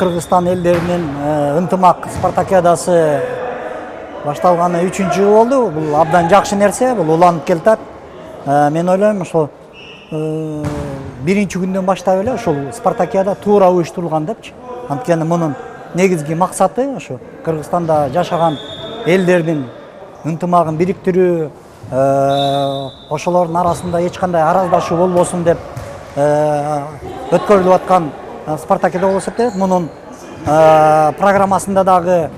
Кыргызстан элдеринин ынтымак спартакиадасы башталганы 3-жыл болду. Бул абдан жакшы нерсе, бул уланып келатат. Мен ойлойм, ошол биринчи күндөн баштап эле ушул спартакиада туура уюштурулган депчи. Анткени мунун негизги максаты ошо Кыргызстанда жашаган элдердин ынтымагын бириктирүү, ошолордун арасында эч кандай араздашуу болбосун деп өткөрүлүп аткан спартакиада болуп эсептелет. Мунун программасында дагы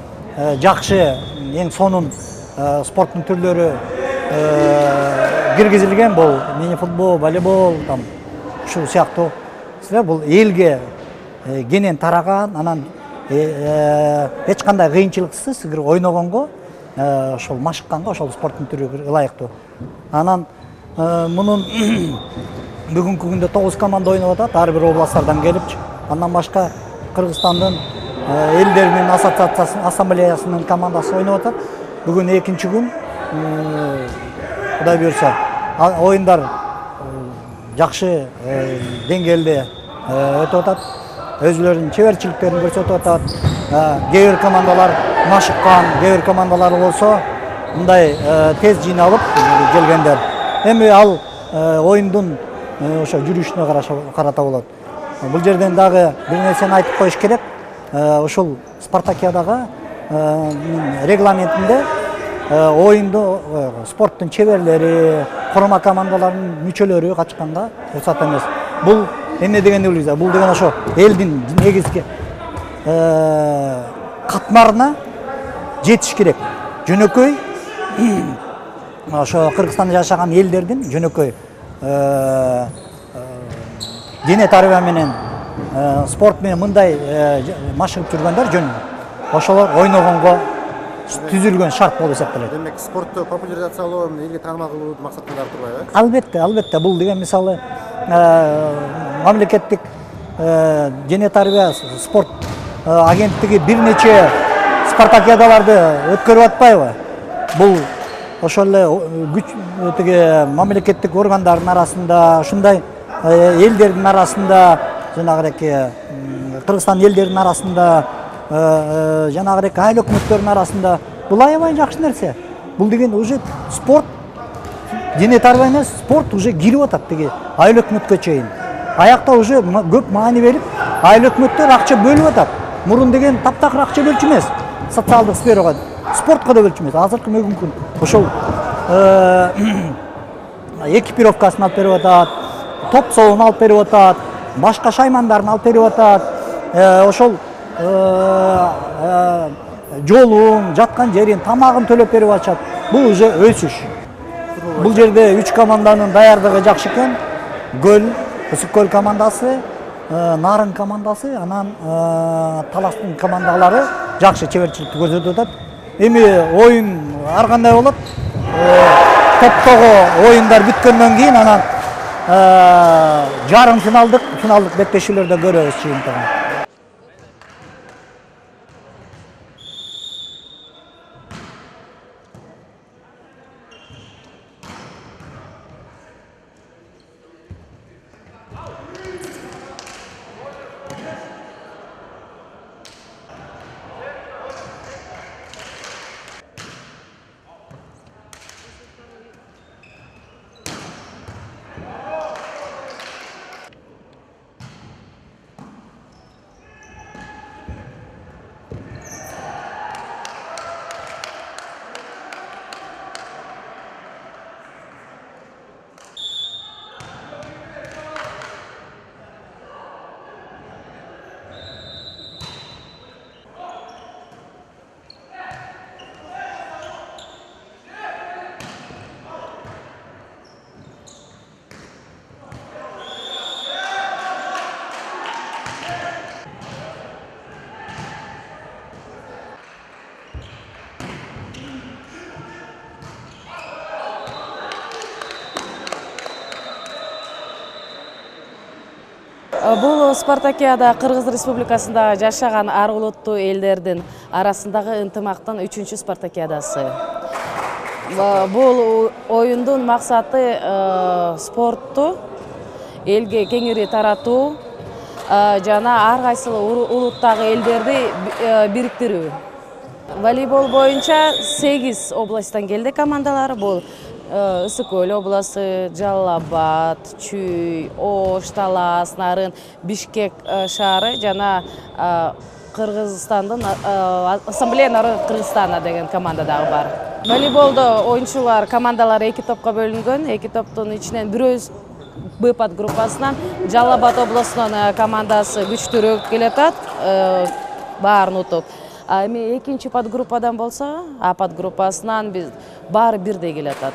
жакшы эң сонун спорттун түрлөрү киргизилген. Бул мини футбол, волейбол, ушул сыяктуу. Бул элге кенен тараган, анан эч кандай кыйынчылыксыз ойногонго, ошол машыкканга ошол спорттун түрү ылайыктуу. Анан мунун бүгүнкү күндө 9 команда ойноп атат, ар бир областтардан келипчи. Андан башка Кыргызстандын элдеринин ассамблеясынын командасы ойноп атат. Бүгүн экинчи күн, Кудай буйрса, оюндар жакшы деңгээлде өтүп атат. Өзлөрүнүн чеберчиликтерин көрсөтүп атат. Кээ бир командалар машыккан, кээ бир командалар болсо мындай тез жыйналып келгендер. Эми ал оюндун ошо жүрүшүнө карата болот. Бул жерден дагы бир нерсени айтып коюш керек. Ушул спартакиадага регламентинде оюнду спорттун чеберлери, курма командаларынын мүчөлөрү катышканга уруксат эмес. Бул эмне дегенди билесиз? Бул деген ошо элдин негизги катмарына жетиш керек. Жөнөкөй ошо Кыргызстанда жашаган элдердин жөнөкөй дене тарбия менен спорт менен мындай машыгып жүргөндөр жөн. Ошолор ойногонго түзүлгөн шарт болуп эсептелет. Демек, спортту популяризациялоо, элге таанымал кылуу максатында турбайбы? Албетте, бул деген мисалы мамлекеттик дене тарбия спорт агенттиги бир нече спартакиадаларды өткөрүп атпайбы? Бул ошол эле мамлекеттик органдардын арасында, ушундай элдердин арасында, жанагыраки Кыргызстан элдеринин арасында, жанагыраки айыл өкмөттөрүнүн арасында бул аябай жакшы нерсе. Бул деген уже спорт, дене тарбия эмес, спорт уже кирип атат тиги айыл өкмөткө чейин. Аякта уже көп маани берип, айыл өкмөттөр акча бөлүп атат. Мурун деген таптакыр акча бөлчү эмес, социалдык сферага, спортко да бөлчү эмес. Азыркы бүгүнкү ошол экипировкасын алып берип атат, топ соолун алып берип атат, башка шаймандарын алып берип атат. Ошол жолун, жаткан жерин, тамагын төлөп берип атышат. Бул уже өсүш. Бул жерде 3 команданын даярдыгы жакшы экен. Гөл, Ысык-Көл командасы, Нарын командасы, анан Таластын командалары жакшы чеберчиликти көрсөтүп атат. Эми оюн ар кандай болот? Топтогу оюндар бүткөндөн кийин анан жарым финалдык беттешүүлөрдө көрөбүз жыйынтыгын. Бул спартакиада Кыргыз Республикасында жашаган ар улуттуу элдердин арасындагы ынтымактын 3-чү спартакиадасы. Бул оюндун максаты спортту элге кеңири таратуу, жана ар кайсыл улуттагы элдерди бириктирүү. Волейбол боюнча 8 областтан келди командалар. Бул Ысык Көл областы, Жалал Абад, Чүй, Ош, Талас, Нарын, Бишкек шаары жана Кыргызстандын Ассамблея народов Кыргызстана деген команда дагы бар. Волейболдо оюнчулар командалар 2 топко бөлүнгөн. 2 топтун ичинен бирөөбүз Б подгруппасынан Жалал Абад областынын командасы күчтүүрөөк келатат, баарын утуп. Эми экинчи подгруппадан болсо, А подгруппасынан биз баары бирдей келатат.